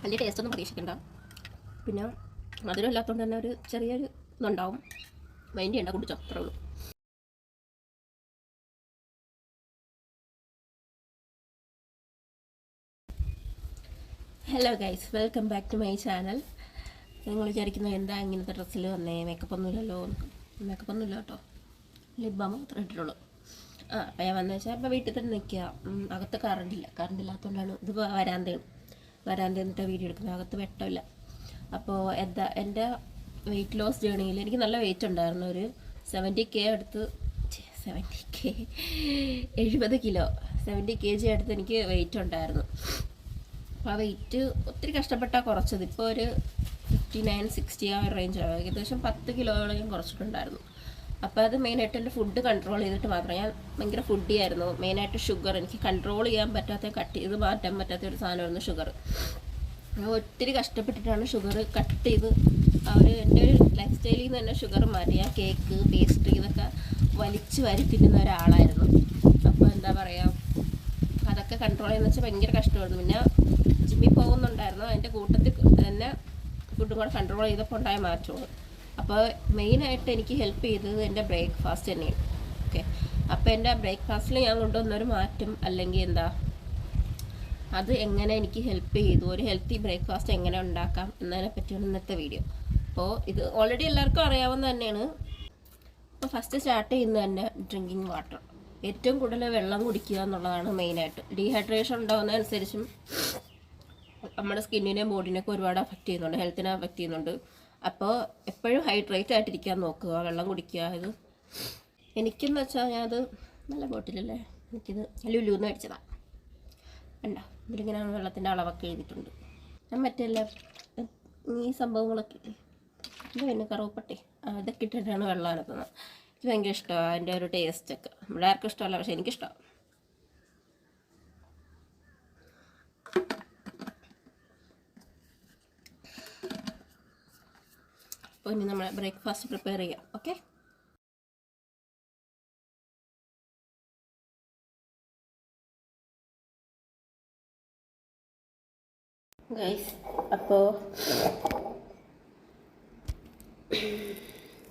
വലിയ ടേസ്റ്റൊന്നും പ്രതീക്ഷിക്കണ്ട. പിന്നെ മധുരം ഇല്ലാത്തതുകൊണ്ട് തന്നെ ഒരു ചെറിയൊരു ഇതുണ്ടാവും. മൈൻഡ് ചെയ്യണ്ട, കുടിച്ചോ, അത്രേ ഉള്ളൂ. Hello guys, welcome back to my channel. നിങ്ങൾ വിചാരിക്കുന്നത് എന്താ ഇങ്ങനത്തെ ഡ്രസ്സിൽ വന്നേ, മേക്കപ്പ് ഒന്നുമില്ലല്ലോ? മേക്കപ്പ് ഒന്നുമില്ല കേട്ടോ, ലിപ് ബാം മാത്രമേ ഇട്ടിട്ടുള്ളൂ. അപ്പം ഞാൻ വന്നു വെച്ചാൽ ഇപ്പോൾ വീട്ടിൽ തന്നെ നിൽക്കുക. അകത്ത് കറണ്ട് ഇല്ലാത്തതുകൊണ്ടാണ് ഇത് വരാന്തയിൽ നിന്നിട്ട് വീഡിയോ എടുക്കുന്നത്. അകത്ത് വെട്ടമില്ല. അപ്പോൾ എൻ്റെ വെയിറ്റ് ലോസ് ജേണിയിൽ എനിക്ക് നല്ല വെയിറ്റ് ഉണ്ടായിരുന്നു. ഒരു 70K അടുത്ത് 70 കിലോ 70 kg അടുത്ത് എനിക്ക് വെയിറ്റ് ഉണ്ടായിരുന്നു. അപ്പോൾ ആ വെയിറ്റ് ഒത്തിരി കഷ്ടപ്പെട്ടാൽ കുറച്ചത്. ഇപ്പോൾ ഒരു 59-60 ആ റേഞ്ച്, ഏകദേശം 10 കിലോയോളം കുറച്ചിട്ടുണ്ടായിരുന്നു. അപ്പോൾ അത് മെയിനായിട്ട് എൻ്റെ ഫുഡ് കൺട്രോൾ ചെയ്തിട്ട് മാത്രം. ഞാൻ ഭയങ്കര ഫുഡി ആയിരുന്നു. മെയിനായിട്ട് ഷുഗർ എനിക്ക് കൺട്രോൾ ചെയ്യാൻ പറ്റാത്ത, കട്ട് ചെയ്ത് മാറ്റാൻ പറ്റാത്ത ഒരു സാധനമായിരുന്നു ഷുഗർ. ഒത്തിരി കഷ്ടപ്പെട്ടിട്ടാണ് ഷുഗർ കട്ട് ചെയ്ത് എൻ്റെ ഒരു ലൈഫ് സ്റ്റൈലിൽ നിന്ന് തന്നെ ഷുഗർ മാറ്റി. ഞാൻ കേക്ക്, പേസ്ട്രി ഇതൊക്കെ വലിച്ച് വാരി തിന്നുന്ന ഒരാളായിരുന്നു. അപ്പോൾ എന്താ പറയുക, അതൊക്കെ കൺട്രോൾ ചെയ്യുന്ന വെച്ചാൽ ഭയങ്കര കഷ്ടമായിരുന്നു. പിന്നെ ജിമ്മിൽ പോകുന്നുണ്ടായിരുന്നു, അതിൻ്റെ കൂട്ടത്തിൽ തന്നെ ഫുഡും കൂടെ കൺട്രോൾ ചെയ്തപ്പോൾ ഉണ്ടായ മാറ്റമാണ്. അപ്പോൾ മെയിനായിട്ട് എനിക്ക് ഹെൽപ്പ് ചെയ്തത് എൻ്റെ ബ്രേക്ക്ഫാസ്റ്റ് തന്നെയാണ്. ഓക്കെ, അപ്പോൾ എൻ്റെ ബ്രേക്ക്ഫാസ്റ്റിൽ ഞാൻ കൊണ്ടുവന്നൊരു മാറ്റം, അല്ലെങ്കിൽ എന്താ, അത് എങ്ങനെ എനിക്ക് ഹെൽപ്പ് ചെയ്തു, ഒരു ഹെൽത്തി ബ്രേക്ക്ഫാസ്റ്റ് എങ്ങനെ ഉണ്ടാക്കാം എന്നതിനെ പറ്റിയാണ് ഇന്നത്തെ വീഡിയോ. അപ്പോൾ ഇത് ഓൾറെഡി എല്ലാവർക്കും അറിയാവുന്ന തന്നെയാണ്. അപ്പോൾ ഫസ്റ്റ് സ്റ്റാർട്ട് ചെയ്യുന്നത് തന്നെ ഡ്രിങ്കിങ് വാട്ടർ. ഏറ്റവും കൂടുതൽ വെള്ളം കുടിക്കുക എന്നുള്ളതാണ് മെയിനായിട്ട്. ഡീഹൈഡ്രേഷൻ ഉണ്ടാകുന്നതനുസരിച്ചും നമ്മുടെ സ്കിന്നിനെയും ബോഡിനെയൊക്കെ ഒരുപാട് അഫക്റ്റ് ചെയ്യുന്നുണ്ട്, ഹെൽത്തിനെ അഫക്റ്റ് ചെയ്യുന്നുണ്ട്. അപ്പോൾ എപ്പോഴും ഹൈഡ്രേറ്റ് ആയിട്ടിരിക്കാൻ നോക്കുക, വെള്ളം കുടിക്കുക. ഇത് എനിക്കെന്ന് വെച്ചാൽ ഞാനത് നല്ല ബോട്ടിലല്ലേ, എനിക്കിത് ലുലുന്ന് മേടിച്ചതാണ്. കണ്ടോ, ഇതിലിങ്ങനെ വെള്ളത്തിൻ്റെ അളവൊക്കെ എഴുതിയിട്ടുണ്ട്. ഞാൻ മറ്റെല്ലാം ഈ സംഭവങ്ങളൊക്കെ ഇല്ലേ, ഇത് പിന്നെ കറുവപ്പട്ടി ഇതൊക്കെ ഇട്ടിട്ടാണ് വെള്ളം അനക്കുന്നത്. എനിക്ക് ഭയങ്കര ഇഷ്ടമാണ് അതിൻ്റെ ഒരു ടേസ്റ്റൊക്കെ. ഇവിടെ ആർക്കും ഇഷ്ടമല്ല, പക്ഷെ എനിക്കിഷ്ടമാണ്. അപ്പോൾ ഇനി നമ്മൾ ബ്രേക്ക്ഫാസ്റ്റ് പ്രിപ്പയർ ചെയ്യാം. ഓക്കെ, ഗൈസ്, അപ്പോൾ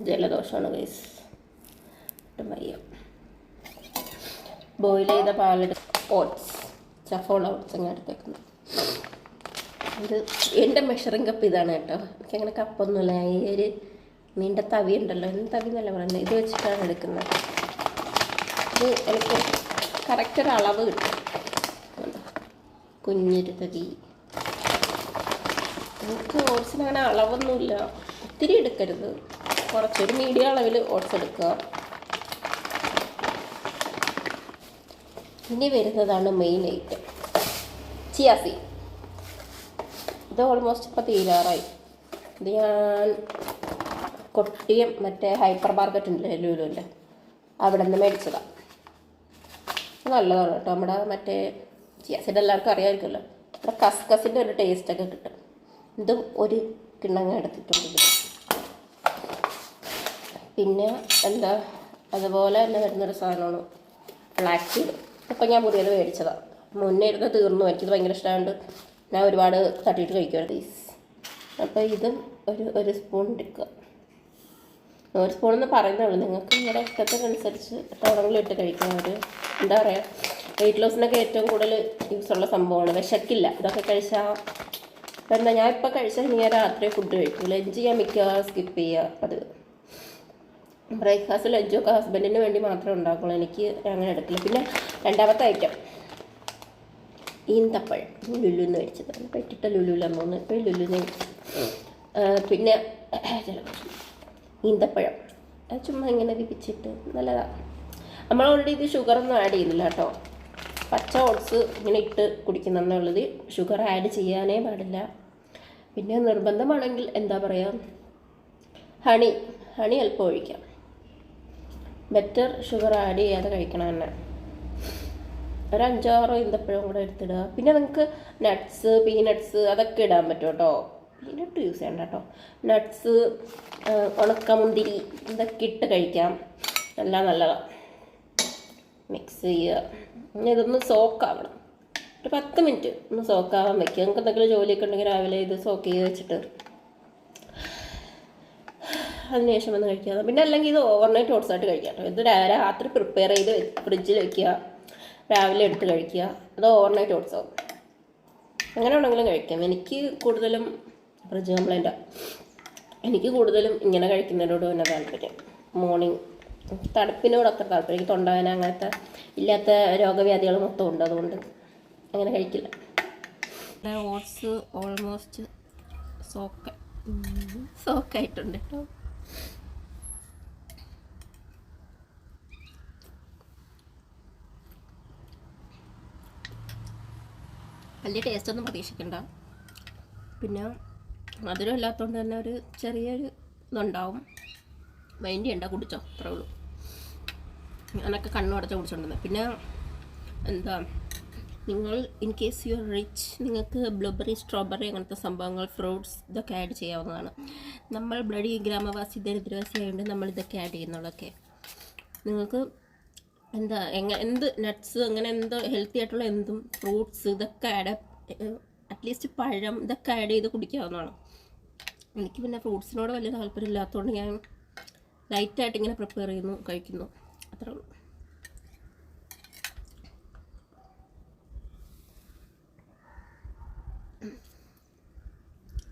ജലദോഷമാണ് ഗൈസ്, വയ്യ. ബോയിൽ ചെയ്ത പാലെടുത്ത് ഓട്സ്, ചഫോള ഓട്സ് അങ്ങനെ എടുത്തേക്കുന്നത്. ഇത് എൻ്റെ മെഷറിങ് കപ്പ് ഇതാണ് കേട്ടോ. എനിക്കങ്ങനെ കപ്പൊന്നുമില്ല. ഈ ഒരു നീണ്ട തവി ഉണ്ടല്ലോ, എന്ത് തവി എന്നല്ല പറയുന്നത്, ഇത് വെച്ചിട്ടാണ് എടുക്കുന്നത്. ഇത് എനിക്ക് കറക്റ്റ് ഒരു അളവ് കിട്ടും. കുഞ്ഞൊരു തവി. എനിക്ക് ഓട്സിന് അങ്ങനെ അളവൊന്നുമില്ല, ഒത്തിരി എടുക്കരുത്, കുറച്ചൊരു മീഡിയം അളവിൽ ഓട്സ് എടുക്കുക. ഇനി വരുന്നതാണ് മെയിൻ ഐറ്റം, ചിയ സീഡ്. ഇത് ഓൾമോസ്റ്റ് ഇപ്പോൾ തീരാറായി. ഇത് ഞാൻ കൊട്ടിയം മറ്റേ ഹൈപ്പർ മാർക്കറ്റ് ഉണ്ടല്ലേ ലുലുവിൻ്റെ, അവിടെ നിന്ന് മേടിച്ചതാണ്. നല്ലതാണ് കേട്ടോ. നമ്മുടെ മറ്റേ ചിയ സീഡ് എല്ലാവർക്കും അറിയാമായിരിക്കുമല്ലോ. നമ്മുടെ കസ്കസിൻ്റെ ഒരു ടേസ്റ്റൊക്കെ കിട്ടും. ഇതും ഒരു കിണ്ണങ്ങ എടുത്തിട്ടുണ്ട്. പിന്നെ എന്താ, അതുപോലെ തന്നെ വരുന്നൊരു സാധനമാണ് ഫ്ലാക്സ് സീഡ്. ഇപ്പം ഞാൻ പുതിയത് മേടിച്ചതാണ്. മുന്നേ ഇരുന്ന് തീർന്നു. എനിക്കിത് ഭയങ്കര ഇഷ്ടമായതുകൊണ്ട് ഞാൻ ഒരുപാട് തട്ടിയിട്ട് കഴിക്കുമായിരുന്നു. അപ്പോൾ ഇതും ഒരു സ്പൂൺ എടുക്കുക. ഒരു സ്പൂണെന്ന് പറയുന്നുള്ളൂ, നിങ്ങൾക്ക് നിങ്ങളുടെ ഇഷ്ടത്തിനനുസരിച്ച് എത്രയാണെങ്കിലും ഇട്ട് കഴിക്കാം. ഒരു എന്താ പറയുക, വെയിറ്റ് ലോസിനൊക്കെ ഏറ്റവും കൂടുതൽ യൂസുള്ള സംഭവമാണ്. വിശക്കില്ല ഇതൊക്കെ കഴിച്ചാൽ. എന്നാൽ ഞാൻ ഇപ്പോൾ കഴിച്ചാൽ ഞാൻ രാത്രി ഫുഡ് കഴിക്കും. ലഞ്ച് ഞാൻ മിക്കവാറും സ്കിപ്പ് ചെയ്യുക. അത് ബ്രേക്ക്ഫാസ്റ്റ് ലഞ്ചൊക്കെ ഹസ്ബൻഡിന് വേണ്ടി മാത്രമേ ഉണ്ടാക്കുള്ളൂ, എനിക്ക് അങ്ങനെ എടുക്കില്ല. പിന്നെ രണ്ടാമത്തെ ഐറ്റം ഈന്തപ്പഴം. ലുലുന്ന് മേടിച്ചതാണ്, ഇപ്പോൾ ഇട്ടിട്ട ലുലുവിലാന്ന് തോന്നുന്നു, ഇപ്പോൾ ലുലുന്ന് മേടിച്ചത്. പിന്നെ ഈന്തപ്പഴം അത് ചുമ്മാ ഇങ്ങനെ വിപ്പിച്ചിട്ട് നല്ലതാണ്. നമ്മൾ ഓൾറെഡി ഇത് ഷുഗറൊന്നും ആഡ് ചെയ്യുന്നില്ല കേട്ടോ. പച്ച ഓട്സ് ഇങ്ങനെ ഇട്ട് കുടിക്കുന്നുള്ളത്, ഷുഗർ ആഡ് ചെയ്യാനേ പാടില്ല. പിന്നെ നിർബന്ധമാണെങ്കിൽ എന്താ പറയുക, ഹണി അല്പം ഒഴിക്കാം. ബെറ്റർ ഷുഗർ ആഡ് ചെയ്യാതെ കഴിക്കണം തന്നെ. ഒരു 5-6 ഈന്തപ്പഴം കൂടെ എടുത്തിടുക. പിന്നെ നിങ്ങൾക്ക് നട്ട്സ്, പീനട്ട്സ് അതൊക്കെ ഇടാൻ പറ്റും കേട്ടോ. പീനട്ട് യൂസ് ചെയ്യണ്ട കേട്ടോ. നട്ട്സ്, ഉണക്കമുന്തിരി ഇതൊക്കെ ഇട്ട് കഴിക്കാം, എല്ലാം നല്ലതാണ്. മിക്സ് ചെയ്യുക. ഇനി ഇതൊന്ന് സോക്കാവണം. ഒരു 10 മിനിറ്റ് ഒന്ന് സോക്കാവാൻ വയ്ക്കുക. നിങ്ങൾക്ക് എന്തെങ്കിലും ജോലിയൊക്കെ ഉണ്ടെങ്കിൽ രാവിലെ ഇത് സോക്ക് ചെയ്ത് വെച്ചിട്ട് അതിനുശേഷം വന്ന് കഴിക്കുക. പിന്നെ അല്ലെങ്കിൽ ഇത് ഓവർനൈറ്റ് ഓട്സ് ആയിട്ട് കഴിക്കാം കേട്ടോ. ഇത് രാത്രി പ്രിപ്പയർ ചെയ്ത് ഫ്രിഡ്ജിൽ വയ്ക്കുക, രാവിലെ എടുത്ത് കഴിക്കുക. അത് ഓവർനൈറ്റ് ഓട്സ് ആവും. അങ്ങനെ വേണമെങ്കിലും കഴിക്കാം. എനിക്ക് കൂടുതലും ഫ്രിഡ്ജ് കംപ്ലൈൻറ്റാണ്. എനിക്ക് കൂടുതലും ഇങ്ങനെ കഴിക്കുന്നതിനോട് തന്നെ താല്പര്യം. മോർണിംഗ് തണുപ്പിനോട് അത്ര താല്പര്യം. എനിക്ക് തൊണ്ടവേദന അങ്ങനത്തെ ഇല്ലാത്ത രോഗവ്യാധികൾ മൊത്തം ഉണ്ട്, അതുകൊണ്ട് അങ്ങനെ കഴിക്കില്ല. ഓട്സ് ഓൾമോസ്റ്റ് സോക്കായിട്ടുണ്ട് കേട്ടോ. വലിയ ടേസ്റ്റൊന്നും പ്രതീക്ഷിക്കണ്ട. പിന്നെ മധുരം ഇല്ലാത്തതുകൊണ്ട് തന്നെ ഒരു ചെറിയൊരു ഇതുണ്ടാവും. മൈൻഡ് ചെയ്യണ്ട, കുടിച്ചോ, അത്രേ ഉള്ളൂ. ഞാനൊക്കെ കണ്ണുടച്ച കുടിച്ചോണ്ടിരുന്നത്. പിന്നെ എന്താ, നിങ്ങൾ in case you are rich, നിങ്ങൾക്ക് ബ്ലൂബെറി, സ്ട്രോബെറി അങ്ങനത്തെ സംഭവങ്ങൾ, ഫ്രൂട്ട്സ് ഇതൊക്കെ ആഡ് ചെയ്യാവുന്നതാണ്. നമ്മൾ ബ്ലഡി ഗ്രാമവാസി ദരിദ്രവാസി ആയതുകൊണ്ട് നമ്മൾ ഇതൊക്കെ ആഡ് ചെയ്യുന്നുള്ളതൊക്കെ. നിങ്ങൾക്ക് എന്താ എന്ത് നട്ട്സ് അങ്ങനെ എന്തോ ഹെൽത്തി ആയിട്ടുള്ള എന്തും ഫ്രൂട്ട്സ് ഇതൊക്കെ അറ്റ്ലീസ്റ്റ് പഴം ഇതൊക്കെ ആഡ് ചെയ്ത് കുടിക്കാവുന്നതാണ്. എനിക്ക് പിന്നെ ഫ്രൂട്ട്സിനോട് വലിയ താല്പര്യം ഇല്ലാത്തതുകൊണ്ട് ഞാൻ ലൈറ്റായിട്ട് ഇങ്ങനെ പ്രിപ്പയർ ചെയ്യുന്നു, കഴിക്കുന്നു, അത്രേ ഉള്ളൂ.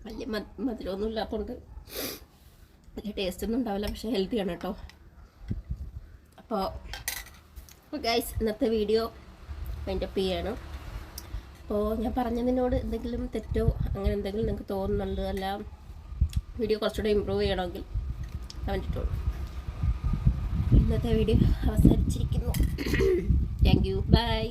വലിയ മധുരമൊന്നും ഇല്ലാത്തതുകൊണ്ട് വലിയ ടേസ്റ്റൊന്നും ഉണ്ടാവില്ല, പക്ഷേ ഹെൽത്തിയാണ് കേട്ടോ. അപ്പോൾ ഗൈസ്, ഇന്നത്തെ വീഡിയോ വൈൻഡപ്പ് ചെയ്യാണ്. അപ്പോൾ ഞാൻ പറഞ്ഞതിനോട് എന്തെങ്കിലും തെറ്റോ അങ്ങനെ എന്തെങ്കിലും നിങ്ങൾക്ക് തോന്നുന്നുണ്ട്, അല്ല വീഡിയോ കുറച്ചുകൂടെ ഇമ്പ്രൂവ് ചെയ്യണമെങ്കിൽ കമൻറ്റ് ഇട്ടോളൂ. ഇന്നത്തെ വീഡിയോ അവസാനിച്ചിരിക്കുന്നു. Thank you, by.